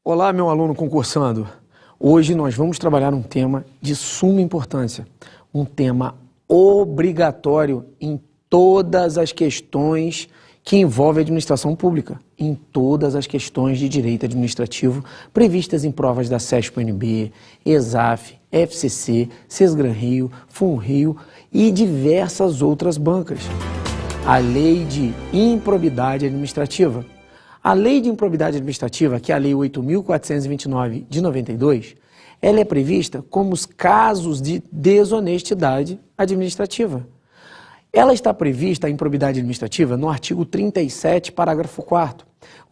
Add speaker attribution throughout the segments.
Speaker 1: Olá, meu aluno concursando. Hoje nós vamos trabalhar um tema de suma importância, um tema obrigatório em todas as questões que envolvem a administração pública, em todas as questões de direito administrativo previstas em provas da CESP-UNB, ESAF, FCC, Sesgran-Rio, FUNRIO e diversas outras bancas. A Lei de Improbidade Administrativa. A Lei de Improbidade Administrativa, que é a Lei 8.429 de 92, ela é prevista como os casos de desonestidade administrativa. Ela está prevista, a improbidade administrativa, no artigo 37, parágrafo 4º,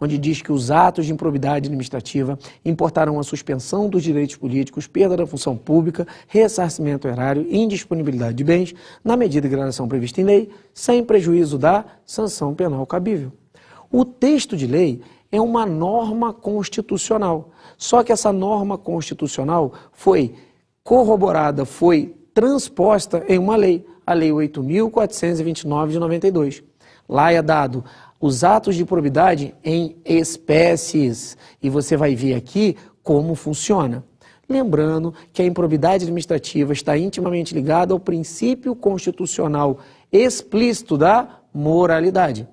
Speaker 1: onde diz que os atos de improbidade administrativa importarão a suspensão dos direitos políticos, perda da função pública, ressarcimento erário e indisponibilidade de bens, na medida e gradação prevista em lei, sem prejuízo da sanção penal cabível. O texto de lei é uma norma constitucional, só que essa norma constitucional foi corroborada, foi transposta em uma lei, a Lei 8.429 de 92. Lá é dado os atos de improbidade em espécies, e você vai ver aqui como funciona. Lembrando que a improbidade administrativa está intimamente ligada ao princípio constitucional explícito da moralidade,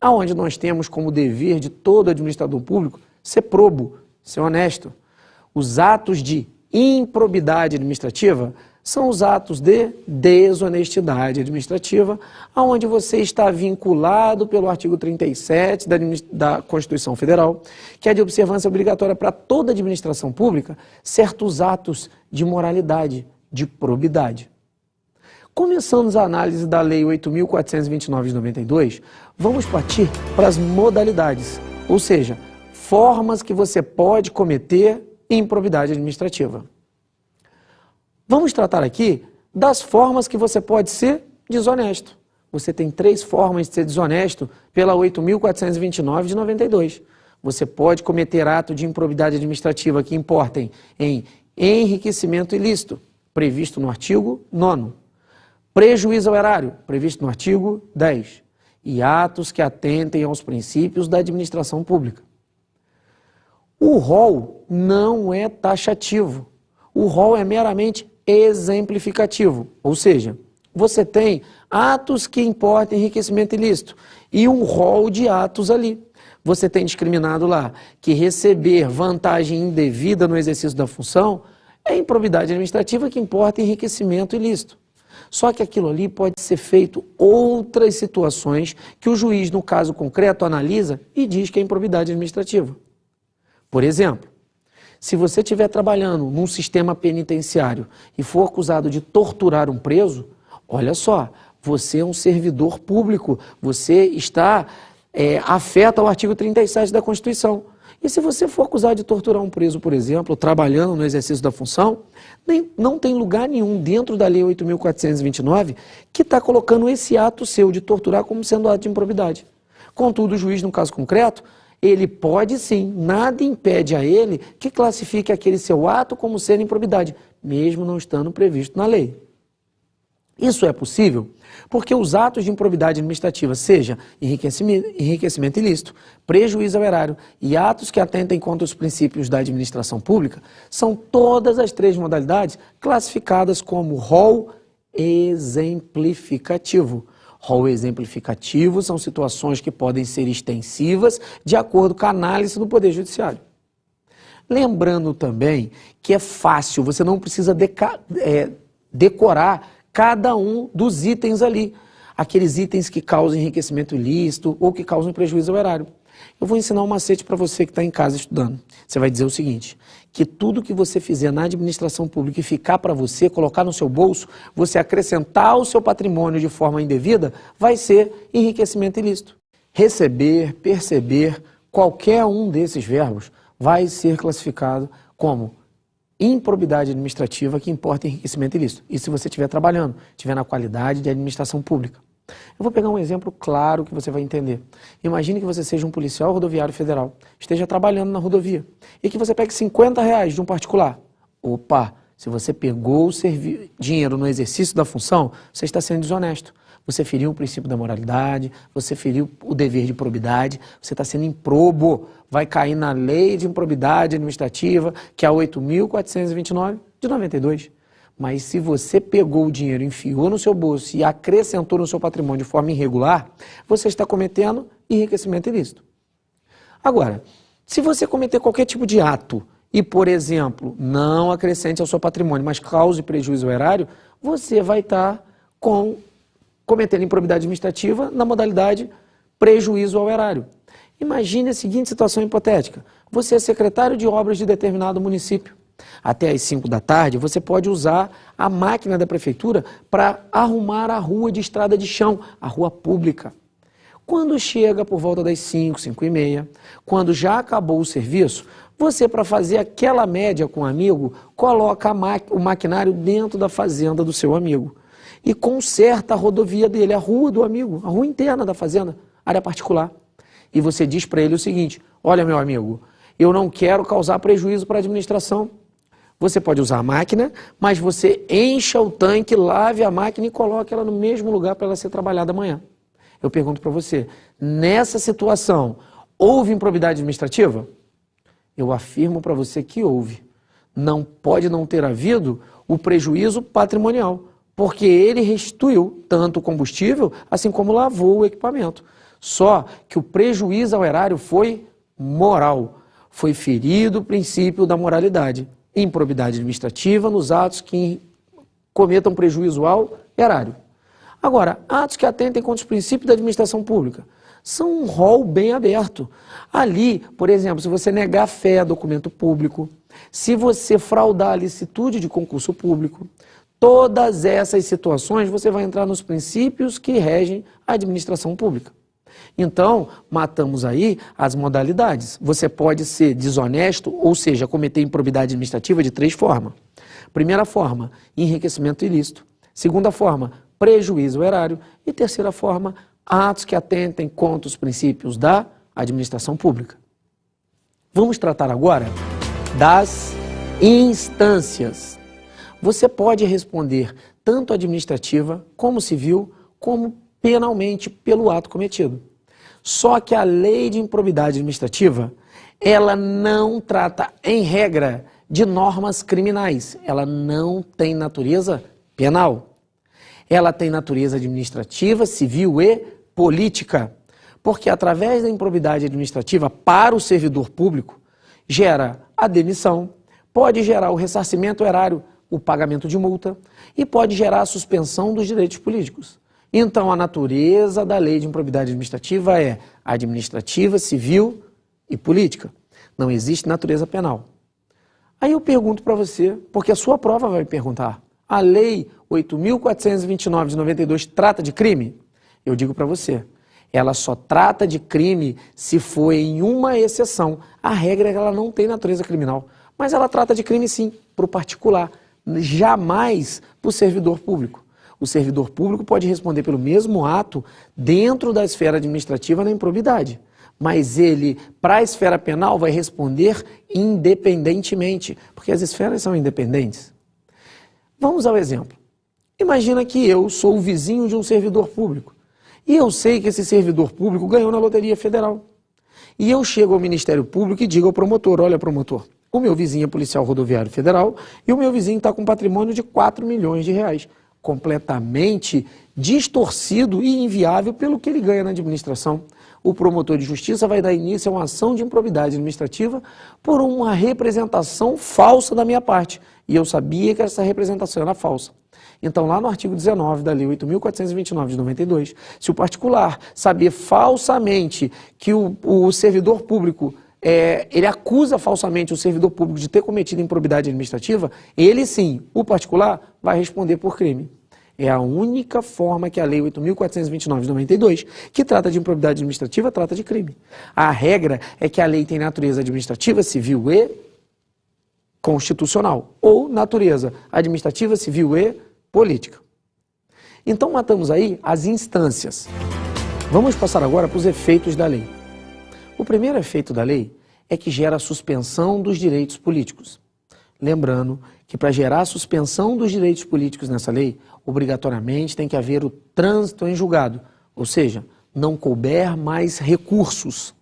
Speaker 1: aonde nós temos como dever de todo administrador público ser probo, ser honesto. Os atos de improbidade administrativa são os atos de desonestidade administrativa, aonde você está vinculado pelo artigo 37 da Constituição Federal, que é de observância obrigatória para toda administração pública, certos atos de moralidade, de probidade. Começando a análise da Lei 8.429 de 92, vamos partir para as modalidades, ou seja, formas que você pode cometer improbidade administrativa. Vamos tratar aqui das formas que você pode ser desonesto. Você tem 3 formas de ser desonesto pela 8.429 de 92. Você pode cometer ato de improbidade administrativa que importem em enriquecimento ilícito, previsto no artigo 9º. Prejuízo ao erário, previsto no artigo 10, e atos que atentem aos princípios da administração pública. O rol não é taxativo, o rol é meramente exemplificativo, ou seja, você tem atos que importam enriquecimento ilícito e um rol de atos ali. Você tem discriminado lá que receber vantagem indevida no exercício da função é improbidade administrativa que importa enriquecimento ilícito. Só que aquilo ali pode ser feito outras situações que o juiz, no caso concreto, analisa e diz que é improbidade administrativa. Por exemplo, se você estiver trabalhando num sistema penitenciário e for acusado de torturar um preso, olha só, você é um servidor público, você está afeta ao artigo 37 da Constituição. E se você for acusado de torturar um preso, por exemplo, trabalhando no exercício da função, não tem lugar nenhum dentro da Lei 8.429 que está colocando esse ato seu de torturar como sendo ato de improbidade. Contudo, o juiz, no caso concreto, ele pode sim, nada impede a ele que classifique aquele seu ato como sendo improbidade, mesmo não estando previsto na lei. Isso é possível porque os atos de improbidade administrativa, seja enriquecimento ilícito, prejuízo ao erário e atos que atentem contra os princípios da administração pública, são todas as 3 modalidades classificadas como rol exemplificativo. Rol exemplificativo são situações que podem ser extensivas de acordo com a análise do Poder Judiciário. Lembrando também que é fácil, você não precisa decorar cada um dos itens ali, aqueles itens que causam enriquecimento ilícito ou que causam prejuízo ao erário. Eu vou ensinar um macete para você que está em casa estudando. Você vai dizer o seguinte, que tudo que você fizer na administração pública e ficar para você, colocar no seu bolso, você acrescentar ao seu patrimônio de forma indevida, vai ser enriquecimento ilícito. Receber, perceber, qualquer um desses verbos vai ser classificado como improbidade administrativa que importa enriquecimento ilícito. E se você estiver trabalhando, estiver na qualidade de administração pública. Eu vou pegar um exemplo claro que você vai entender. Imagine que você seja um policial rodoviário federal, esteja trabalhando na rodovia e que você pegue R$50 de um particular. Opa, se você pegou o dinheiro no exercício da função, você está sendo desonesto. Você feriu o princípio da moralidade, você feriu o dever de probidade, você está sendo improbo, vai cair na lei de improbidade administrativa, que é a 8.429 de 92. Mas se você pegou o dinheiro, enfiou no seu bolso e acrescentou no seu patrimônio de forma irregular, você está cometendo enriquecimento ilícito. Agora, se você cometer qualquer tipo de ato e, por exemplo, não acrescente ao seu patrimônio, mas cause prejuízo ao erário, você vai estar cometendo improbidade administrativa na modalidade prejuízo ao erário. Imagine a seguinte situação hipotética. Você é secretário de obras de determinado município. Até às 5 da tarde, você pode usar a máquina da prefeitura para arrumar a rua de estrada de chão, a rua pública. Quando chega por volta das 5, 5h30, quando já acabou o serviço, você, para fazer aquela média com o amigo, coloca o maquinário dentro da fazenda do seu amigo e conserta a rodovia dele, a rua do amigo, a rua interna da fazenda, área particular. E você diz para ele o seguinte: olha, meu amigo, eu não quero causar prejuízo para a administração. Você pode usar a máquina, mas você encha o tanque, lave a máquina e coloque ela no mesmo lugar para ela ser trabalhada amanhã. Eu pergunto para você, nessa situação, houve improbidade administrativa? Eu afirmo para você que houve. Não pode não ter havido o prejuízo patrimonial, porque ele restituiu tanto o combustível, assim como lavou o equipamento. Só que o prejuízo ao erário foi moral. Foi ferido o princípio da moralidade. Improbidade administrativa nos atos que cometam prejuízo ao erário. Agora, atos que atentem contra os princípios da administração pública são um rol bem aberto. Ali, por exemplo, se você negar fé a documento público, se você fraudar a licitude de concurso público, todas essas situações você vai entrar nos princípios que regem a administração pública. Então, matamos aí as modalidades. Você pode ser desonesto, ou seja, cometer improbidade administrativa de 3 formas. Primeira forma, enriquecimento ilícito. Segunda forma, prejuízo ao erário. E terceira forma, atos que atentem contra os princípios da administração pública. Vamos tratar agora das instâncias. Você pode responder tanto administrativa, como civil, como penalmente pelo ato cometido. Só que a lei de improbidade administrativa, ela não trata, em regra, de normas criminais. Ela não tem natureza penal. Ela tem natureza administrativa, civil e política. Porque através da improbidade administrativa para o servidor público, gera a demissão, pode gerar o ressarcimento erário, o pagamento de multa e pode gerar a suspensão dos direitos políticos. Então, a natureza da lei de improbidade administrativa é administrativa, civil e política. Não existe natureza penal. Aí eu pergunto para você, porque a sua prova vai me perguntar, a lei 8.429 de 92 trata de crime? Eu digo para você, ela só trata de crime se for em uma exceção. A regra é que ela não tem natureza criminal, mas ela trata de crime sim, para o particular, jamais para o servidor público. O servidor público pode responder pelo mesmo ato dentro da esfera administrativa na improbidade, mas ele, para a esfera penal, vai responder independentemente, porque as esferas são independentes. Vamos ao exemplo. Imagina que eu sou o vizinho de um servidor público e eu sei que esse servidor público ganhou na Loteria Federal. E eu chego ao Ministério Público e digo ao promotor, olha promotor, o meu vizinho é policial rodoviário federal e o meu vizinho está com um patrimônio de 4 milhões de reais. Completamente distorcido e inviável pelo que ele ganha na administração. O promotor de justiça vai dar início a uma ação de improbidade administrativa por uma representação falsa da minha parte. E eu sabia que essa representação era falsa. Então, lá no artigo 19 da Lei 8.429 de 92, se o particular saber falsamente que o servidor público, ele acusa falsamente o servidor público de ter cometido improbidade administrativa, ele sim, o particular, vai responder por crime. É a única forma que a Lei 8.429 de 92, que trata de improbidade administrativa, trata de crime. A regra é que a lei tem natureza administrativa, civil e constitucional, ou natureza administrativa, civil e política. Então matamos aí as instâncias. Vamos passar agora para os efeitos da lei. O primeiro efeito da lei é que gera a suspensão dos direitos políticos. Lembrando que para gerar a suspensão dos direitos políticos nessa lei, obrigatoriamente tem que haver o trânsito em julgado, ou seja, não couber mais recursos.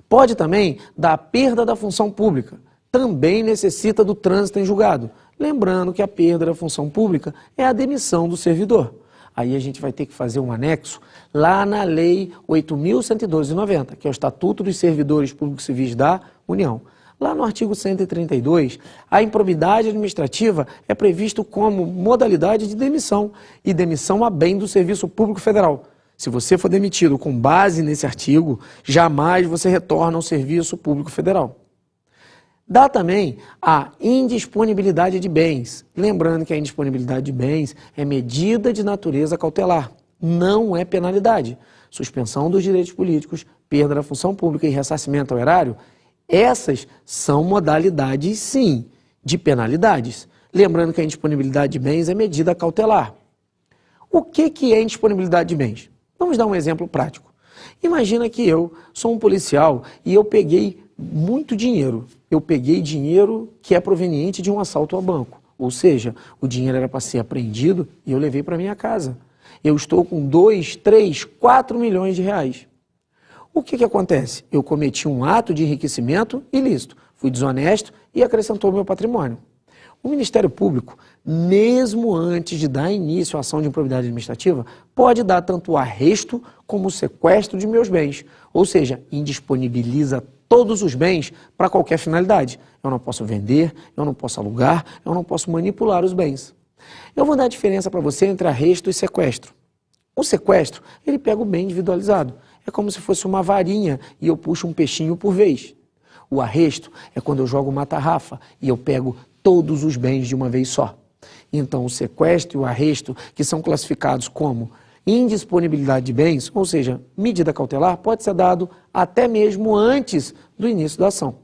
Speaker 1: Pode também dar a perda da função pública, também necessita do trânsito em julgado. Lembrando que a perda da função pública é a demissão do servidor. Aí a gente vai ter que fazer um anexo lá na Lei 8.112/90, que é o Estatuto dos Servidores Públicos Civis da União. Lá no artigo 132, a improbidade administrativa é previsto como modalidade de demissão e demissão a bem do Serviço Público Federal. Se você for demitido com base nesse artigo, jamais você retorna ao Serviço Público Federal. Dá também a indisponibilidade de bens. Lembrando que a indisponibilidade de bens é medida de natureza cautelar, não é penalidade. Suspensão dos direitos políticos, perda da função pública e ressarcimento ao erário, essas são modalidades, sim, de penalidades. Lembrando que a indisponibilidade de bens é medida cautelar. O que é indisponibilidade de bens? Vamos dar um exemplo prático. Imagina que eu sou um policial e eu peguei muito dinheiro. Eu peguei dinheiro que é proveniente de um assalto ao banco. Ou seja, o dinheiro era para ser apreendido e eu levei para minha casa. Eu estou com 2, 3, 4 milhões de reais. O que acontece? Eu cometi um ato de enriquecimento ilícito, fui desonesto e acrescentou ao meu patrimônio. O Ministério Público, mesmo antes de dar início à ação de improbidade administrativa, pode dar tanto o arresto como o sequestro de meus bens, ou seja, indisponibiliza todos os bens para qualquer finalidade. Eu não posso vender, eu não posso alugar, eu não posso manipular os bens. Eu vou dar a diferença para você entre arresto e sequestro. O sequestro, ele pega o bem individualizado. É como se fosse uma varinha e eu puxo um peixinho por vez. O arresto é quando eu jogo uma tarrafa e eu pego todos os bens de uma vez só. Então, o sequestro e o arresto, que são classificados como indisponibilidade de bens, ou seja, medida cautelar, pode ser dado até mesmo antes do início da ação.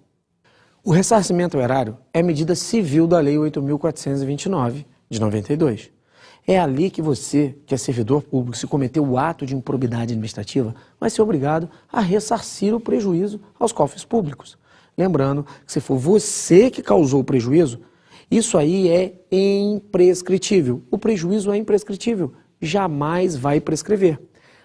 Speaker 1: O ressarcimento ao erário é medida civil da Lei 8.429, de 92. É ali que você, que é servidor público, se cometeu o ato de improbidade administrativa, vai ser obrigado a ressarcir o prejuízo aos cofres públicos. Lembrando que se for você que causou o prejuízo, isso aí é imprescritível. O prejuízo é imprescritível, jamais vai prescrever.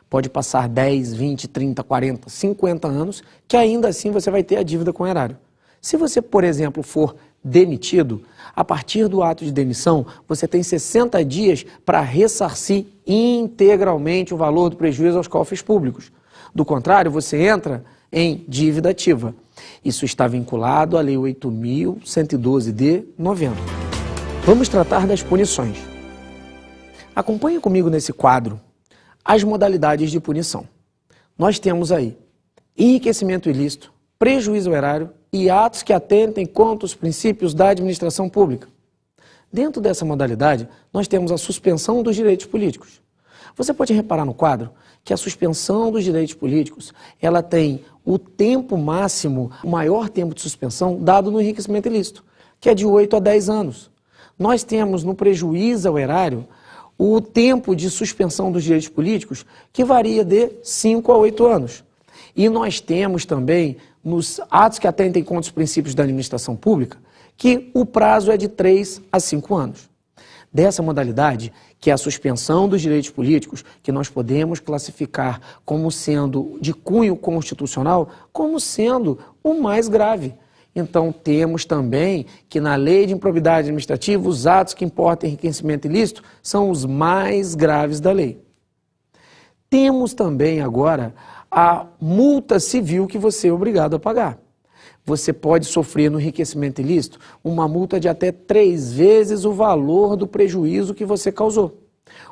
Speaker 1: Pode passar 10, 20, 30, 40, 50 anos, que ainda assim você vai ter a dívida com o erário. Se você, por exemplo, for demitido, a partir do ato de demissão, você tem 60 dias para ressarcir integralmente o valor do prejuízo aos cofres públicos. Do contrário, você entra em dívida ativa. Isso está vinculado à Lei 8.112 de 90. Vamos tratar das punições. Acompanhe comigo nesse quadro as modalidades de punição. Nós temos aí enriquecimento ilícito, prejuízo ao erário e atos que atentem contra os princípios da administração pública. Dentro dessa modalidade, nós temos a suspensão dos direitos políticos. Você pode reparar no quadro que a suspensão dos direitos políticos, ela tem o tempo máximo, o maior tempo de suspensão dado no enriquecimento ilícito, que é de 8 a 10 anos. Nós temos no prejuízo ao erário o tempo de suspensão dos direitos políticos que varia de 5 a 8 anos. E nós temos também, nos atos que atentem contra os princípios da administração pública, que o prazo é de 3 a 5 anos. Dessa modalidade, que é a suspensão dos direitos políticos, que nós podemos classificar como sendo de cunho constitucional, como sendo o mais grave. Então, temos também que na Lei de Improbidade Administrativa, os atos que importam enriquecimento ilícito são os mais graves da lei. Temos também agora a multa civil que você é obrigado a pagar. Você pode sofrer no enriquecimento ilícito uma multa de até 3 vezes o valor do prejuízo que você causou,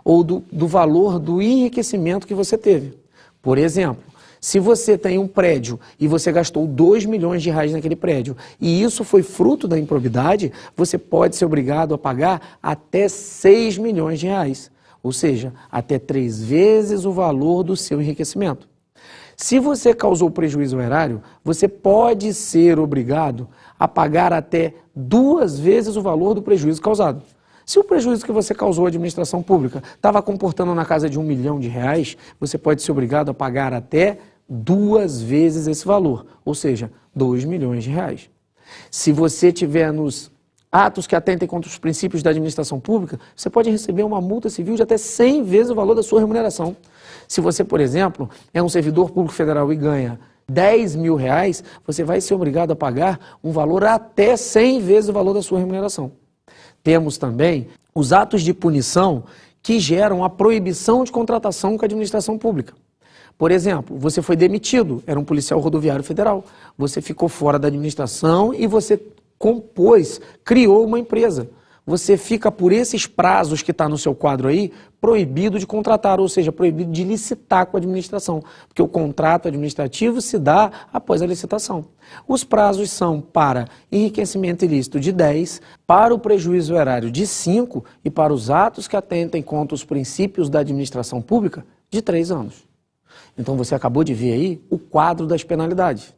Speaker 1: ou do valor do enriquecimento que você teve. Por exemplo, se você tem um prédio e você gastou 2 milhões de reais naquele prédio e isso foi fruto da improbidade, você pode ser obrigado a pagar até 6 milhões de reais, ou seja, até 3 vezes o valor do seu enriquecimento. Se você causou prejuízo ao erário, você pode ser obrigado a pagar até 2 vezes o valor do prejuízo causado. Se o prejuízo que você causou à administração pública estava comportando na casa de 1 milhão de reais, você pode ser obrigado a pagar até 2 vezes esse valor, ou seja, 2 milhões de reais. Se você tiver nos atos que atentem contra os princípios da administração pública, você pode receber uma multa civil de até 100 vezes o valor da sua remuneração. Se você, por exemplo, é um servidor público federal e ganha R$ 10.000, você vai ser obrigado a pagar um valor até 100 vezes o valor da sua remuneração. Temos também os atos de punição que geram a proibição de contratação com a administração pública. Por exemplo, você foi demitido, era um policial rodoviário federal, você ficou fora da administração e você criou uma empresa. Você fica, por esses prazos que está no seu quadro aí, proibido de contratar, ou seja, proibido de licitar com a administração, porque o contrato administrativo se dá após a licitação. Os prazos são para enriquecimento ilícito de 10, para o prejuízo erário de 5 e para os atos que atentem contra os princípios da administração pública de 3 anos. Então você acabou de ver aí o quadro das penalidades.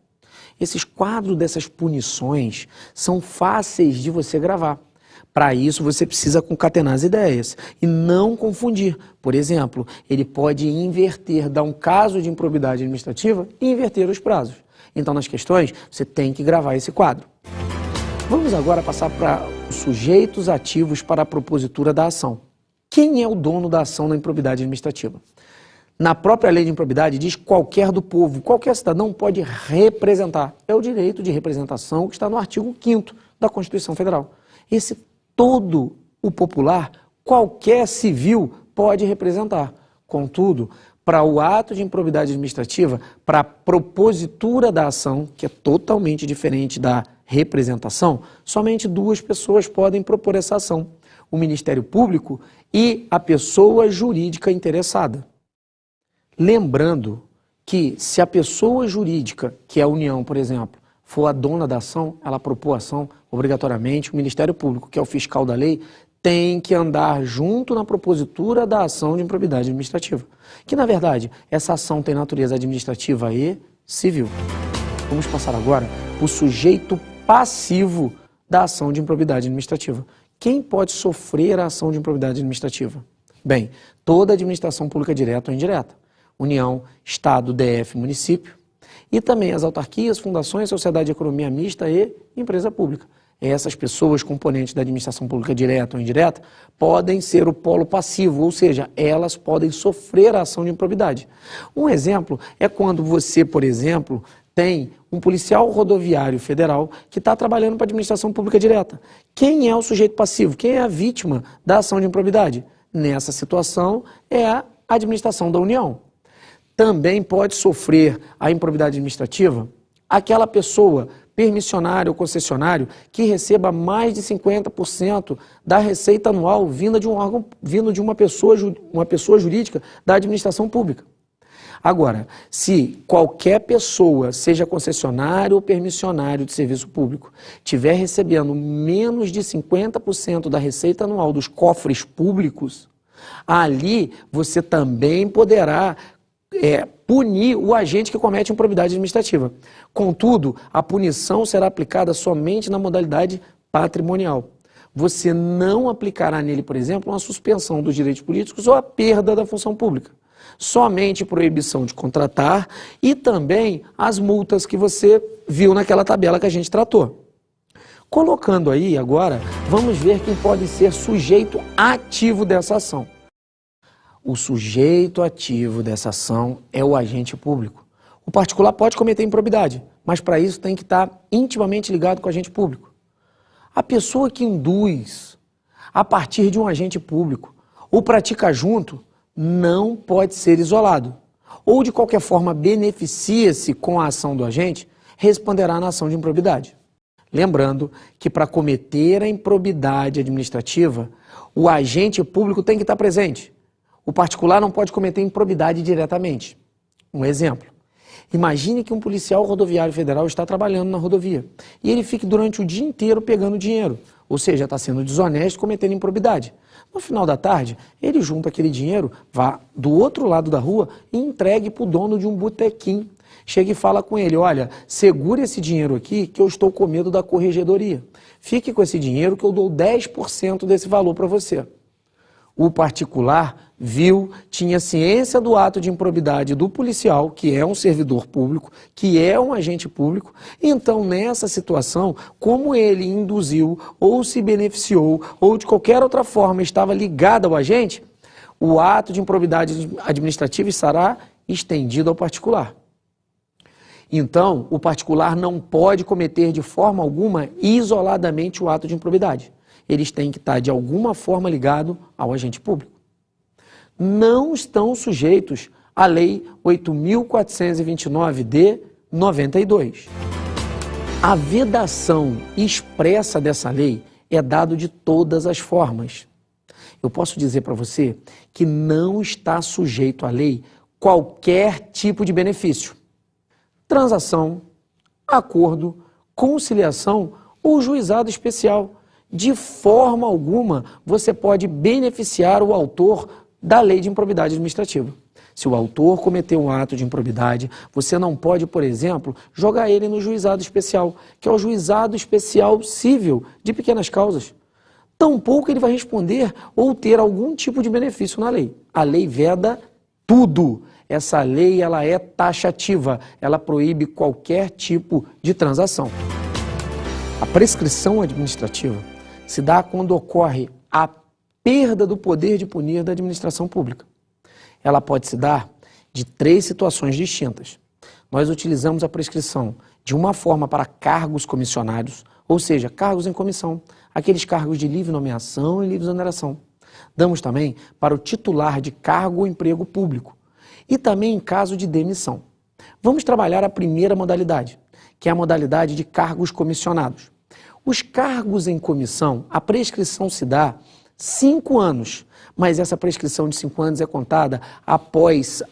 Speaker 1: Esses quadros dessas punições são fáceis de você gravar. Para isso, você precisa concatenar as ideias e não confundir. Por exemplo, ele pode inverter, dar um caso de improbidade administrativa e inverter os prazos. Então, nas questões, você tem que gravar esse quadro. Vamos agora passar para os sujeitos ativos para a propositura da ação. Quem é o dono da ação da improbidade administrativa? Na própria lei de improbidade diz que qualquer do povo, qualquer cidadão pode representar. É o direito de representação que está no artigo 5º da Constituição Federal. Esse todo o popular, qualquer civil pode representar. Contudo, para o ato de improbidade administrativa, para a propositura da ação, que é totalmente diferente da representação, somente 2 pessoas podem propor essa ação: o Ministério Público e a pessoa jurídica interessada. Lembrando que se a pessoa jurídica, que é a União, por exemplo, for a dona da ação, ela propor a ação, obrigatoriamente o Ministério Público, que é o fiscal da lei, tem que andar junto na propositura da ação de improbidade administrativa. Que, na verdade, essa ação tem natureza administrativa e civil. Vamos passar agora para o sujeito passivo da ação de improbidade administrativa. Quem pode sofrer a ação de improbidade administrativa? Bem, toda administração pública direta ou indireta. União, Estado, DF, município, e também as autarquias, fundações, sociedade de economia mista e empresa pública. Essas pessoas, componentes da administração pública direta ou indireta, podem ser o polo passivo, ou seja, elas podem sofrer a ação de improbidade. Um exemplo é quando você, por exemplo, tem um policial rodoviário federal que está trabalhando para a administração pública direta. Quem é o sujeito passivo? Quem é a vítima da ação de improbidade? Nessa situação é a administração da União. Também pode sofrer a improbidade administrativa aquela pessoa, permissionário ou concessionário, que receba mais de 50% da receita anual vinda de um órgão, vindo de uma pessoa jurídica da administração pública. Agora, se qualquer pessoa, seja concessionário ou permissionário de serviço público, estiver recebendo menos de 50% da receita anual dos cofres públicos, ali você também poderá punir o agente que comete improbidade administrativa. Contudo, a punição será aplicada somente na modalidade patrimonial. Você não aplicará nele, por exemplo, uma suspensão dos direitos políticos ou a perda da função pública. Somente proibição de contratar e também as multas que você viu naquela tabela que a gente tratou. Colocando aí agora, vamos ver quem pode ser sujeito ativo dessa ação. O sujeito ativo dessa ação é o agente público. O particular pode cometer improbidade, mas para isso tem que estar intimamente ligado com o agente público. A pessoa que induz a partir de um agente público ou pratica junto não pode ser isolado. Ou de qualquer forma beneficia-se com a ação do agente, responderá na ação de improbidade. Lembrando que para cometer a improbidade administrativa, o agente público tem que estar presente. O particular não pode cometer improbidade diretamente. Um exemplo. Imagine que um policial rodoviário federal está trabalhando na rodovia e ele fique durante o dia inteiro pegando dinheiro, ou seja, está sendo desonesto, cometendo improbidade. No final da tarde, ele junta aquele dinheiro, vá do outro lado da rua e entregue para o dono de um botequim. Chega e fala com ele: olha, segure esse dinheiro aqui que eu estou com medo da corregedoria. Fique com esse dinheiro que eu dou 10% desse valor para você. O particular viu, tinha ciência do ato de improbidade do policial, que é um servidor público, que é um agente público. Então, nessa situação, como ele induziu ou se beneficiou ou de qualquer outra forma estava ligado ao agente, o ato de improbidade administrativa estará estendido ao particular. Então, o particular não pode cometer de forma alguma isoladamente o ato de improbidade. Eles têm que estar de alguma forma ligados ao agente público. Não estão sujeitos à Lei 8.429 de 92. A vedação expressa dessa lei é dado de todas as formas. Eu posso dizer para você que não está sujeito à lei qualquer tipo de benefício. Transação, acordo, conciliação ou juizado especial. De forma alguma, você pode beneficiar o autor da lei de improbidade administrativa. Se o autor cometeu um ato de improbidade, você não pode, por exemplo, jogar ele no juizado especial, que é o juizado especial cível de pequenas causas. Tampouco ele vai responder ou ter algum tipo de benefício na lei. A lei veda tudo. Essa lei ela é taxativa, ela proíbe qualquer tipo de transação. A prescrição administrativa se dá quando ocorre a perda do poder de punir da administração pública. Ela pode se dar de 3 situações distintas. Nós utilizamos a prescrição de uma forma para cargos comissionados, ou seja, cargos em comissão, aqueles cargos de livre nomeação e livre exoneração. Damos também para o titular de cargo ou emprego público e também em caso de demissão. Vamos trabalhar a primeira modalidade, que é a modalidade de cargos comissionados. Os cargos em comissão, a prescrição se dá 5 anos, mas essa prescrição de 5 anos é contada após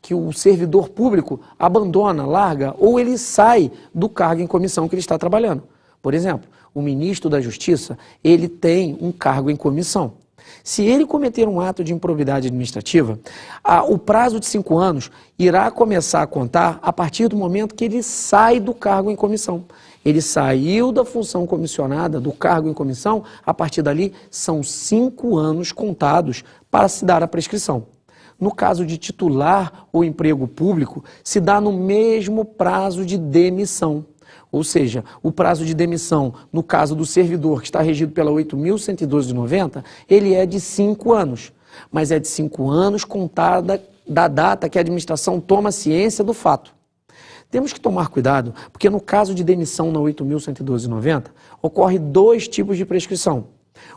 Speaker 1: que o servidor público abandona, larga ou ele sai do cargo em comissão que ele está trabalhando. Por exemplo, o ministro da Justiça, ele tem um cargo em comissão. Se ele cometer um ato de improbidade administrativa, o prazo de 5 anos irá começar a contar a partir do momento que ele sai do cargo em comissão. Ele saiu da função comissionada, do cargo em comissão, a partir dali são 5 anos contados para se dar a prescrição. No caso de titular ou emprego público, se dá no mesmo prazo de demissão. Ou seja, o prazo de demissão, no caso do servidor, que está regido pela 8.112 de 90, ele é de 5 anos. Mas é de 5 anos contada da data que a administração toma ciência do fato. Temos que tomar cuidado, porque no caso de demissão na 8.112 de 90, ocorre 2 tipos de prescrição.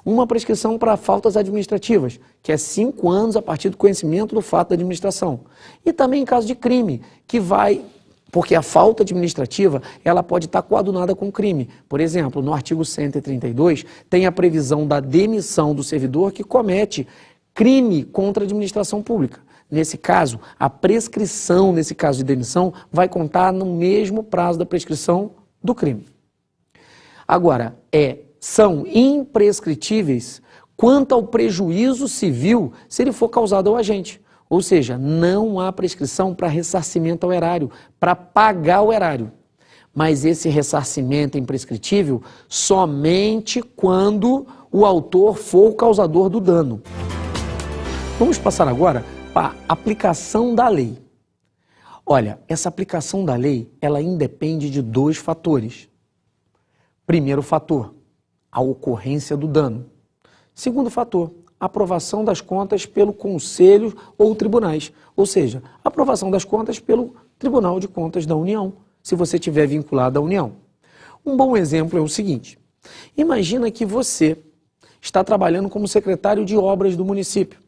Speaker 1: Uma prescrição para faltas administrativas, que é 5 anos a partir do conhecimento do fato da administração. E também em caso de crime, que vai... Porque a falta administrativa, ela pode estar coadunada com crime. Por exemplo, no artigo 132, tem a previsão da demissão do servidor que comete crime contra a administração pública. Nesse caso, a prescrição, nesse caso de demissão, vai contar no mesmo prazo da prescrição do crime. Agora, são imprescritíveis quanto ao prejuízo civil se ele for causado ao agente. Ou seja, não há prescrição para ressarcimento ao erário, para pagar o erário. Mas esse ressarcimento é imprescritível somente quando o autor for o causador do dano. Vamos passar agora para a aplicação da lei. Olha, essa aplicação da lei, ela independe de 2 fatores. Primeiro fator, a ocorrência do dano. Segundo fator, a aprovação das contas pelo Conselho ou tribunais, ou seja, a aprovação das contas pelo Tribunal de Contas da União, se você estiver vinculado à União. Um bom exemplo é o seguinte: imagina que você está trabalhando como secretário de obras do município.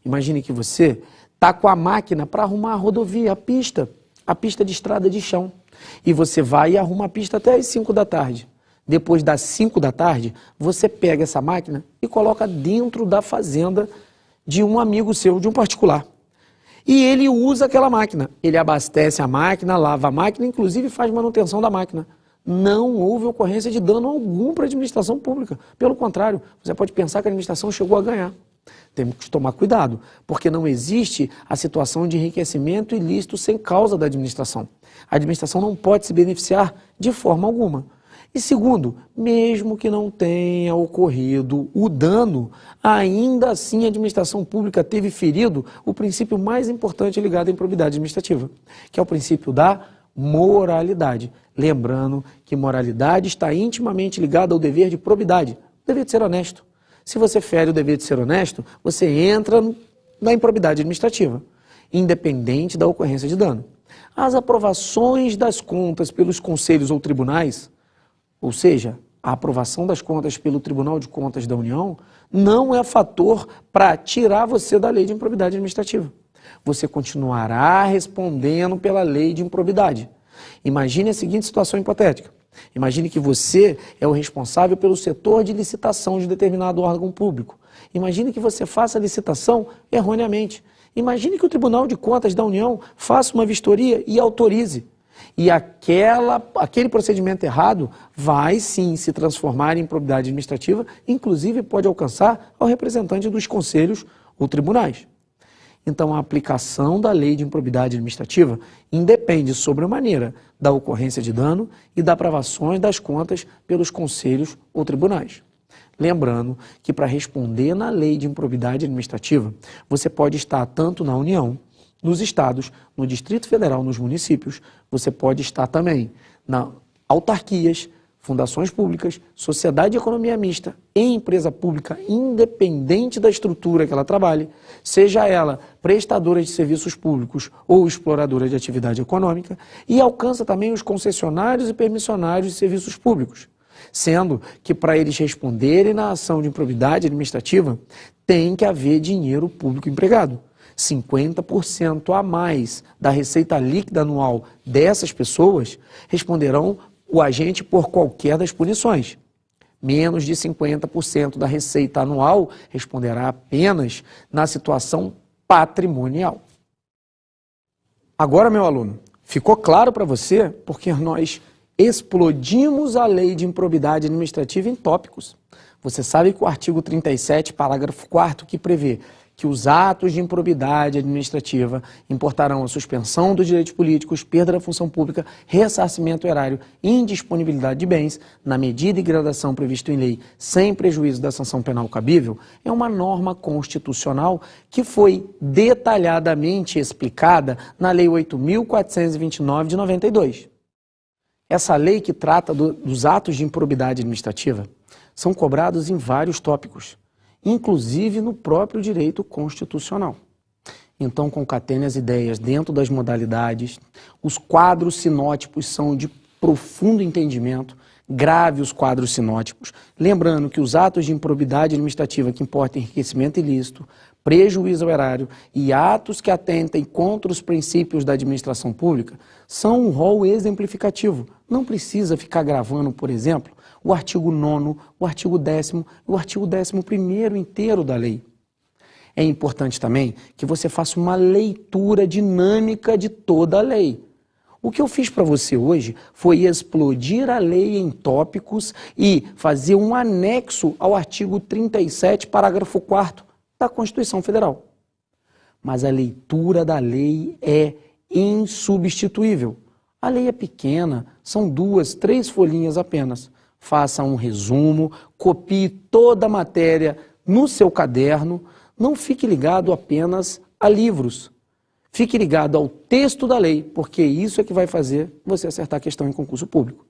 Speaker 1: Imagine que você está com a máquina para arrumar a rodovia, a pista de estrada de chão. E você vai e arruma a pista até as 5 da tarde. Depois das 5 da tarde, você pega essa máquina e coloca dentro da fazenda de um amigo seu, de um particular. E ele usa aquela máquina. Ele abastece a máquina, lava a máquina, inclusive faz manutenção da máquina. Não houve ocorrência de dano algum para a administração pública. Pelo contrário, você pode pensar que a administração chegou a ganhar. Temos que tomar cuidado, porque não existe a situação de enriquecimento ilícito sem causa da administração. A administração não pode se beneficiar de forma alguma. E segundo, mesmo que não tenha ocorrido o dano, ainda assim a administração pública teve ferido o princípio mais importante ligado à improbidade administrativa, que é o princípio da moralidade. Lembrando que moralidade está intimamente ligada ao dever de probidade, o dever de ser honesto. Se você fere o dever de ser honesto, você entra na improbidade administrativa, independente da ocorrência de dano. As aprovações das contas pelos conselhos ou tribunais, ou seja, a aprovação das contas pelo Tribunal de Contas da União, não é fator para tirar você da lei de improbidade administrativa. Você continuará respondendo pela lei de improbidade. Imagine a seguinte situação hipotética. Imagine que você é o responsável pelo setor de licitação de determinado órgão público. Imagine que você faça a licitação erroneamente. Imagine que o Tribunal de Contas da União faça uma vistoria e autorize. E aquele procedimento errado vai sim se transformar em improbidade administrativa, inclusive pode alcançar ao representante dos conselhos ou tribunais. Então, a aplicação da lei de improbidade administrativa independe sobremaneira da ocorrência de dano e da aprovações das contas pelos conselhos ou tribunais. Lembrando que para responder na lei de improbidade administrativa, você pode estar tanto na União, nos estados, no Distrito Federal, nos municípios, você pode estar também nas autarquias, fundações públicas, sociedade de economia mista e empresa pública, independente da estrutura que ela trabalhe, seja ela prestadora de serviços públicos ou exploradora de atividade econômica, e alcança também os concessionários e permissionários de serviços públicos, sendo que para eles responderem na ação de improbidade administrativa, tem que haver dinheiro público empregado. 50% a mais da receita líquida anual dessas pessoas responderão o agente por qualquer das punições. Menos de 50% da receita anual responderá apenas na situação patrimonial. Agora, meu aluno, ficou claro para você porque nós explodimos a lei de improbidade administrativa em tópicos. Você sabe que o artigo 37, parágrafo 4º, que prevê que os atos de improbidade administrativa importarão a suspensão dos direitos políticos, perda da função pública, ressarcimento erário e indisponibilidade de bens, na medida e gradação previsto em lei, sem prejuízo da sanção penal cabível, é uma norma constitucional que foi detalhadamente explicada na Lei 8.429 de 92. Essa lei que trata dos atos de improbidade administrativa são cobrados em vários tópicos, inclusive no próprio direito constitucional. Então, concatene as ideias dentro das modalidades, os quadros sinótipos são de profundo entendimento, grave os quadros sinótipos, lembrando que os atos de improbidade administrativa que importam enriquecimento ilícito, prejuízo ao erário e atos que atentem contra os princípios da administração pública são um rol exemplificativo. Não precisa ficar gravando, por exemplo, o artigo 9º, o artigo 10º e o artigo 11º inteiro da lei. É importante também que você faça uma leitura dinâmica de toda a lei. O que eu fiz para você hoje foi explodir a lei em tópicos e fazer um anexo ao artigo 37, parágrafo 4º da Constituição Federal. Mas a leitura da lei é insubstituível. A lei é pequena, são 2, 3 folhinhas apenas. Faça um resumo, copie toda a matéria no seu caderno, não fique ligado apenas a livros. Fique ligado ao texto da lei, porque isso é que vai fazer você acertar a questão em concurso público.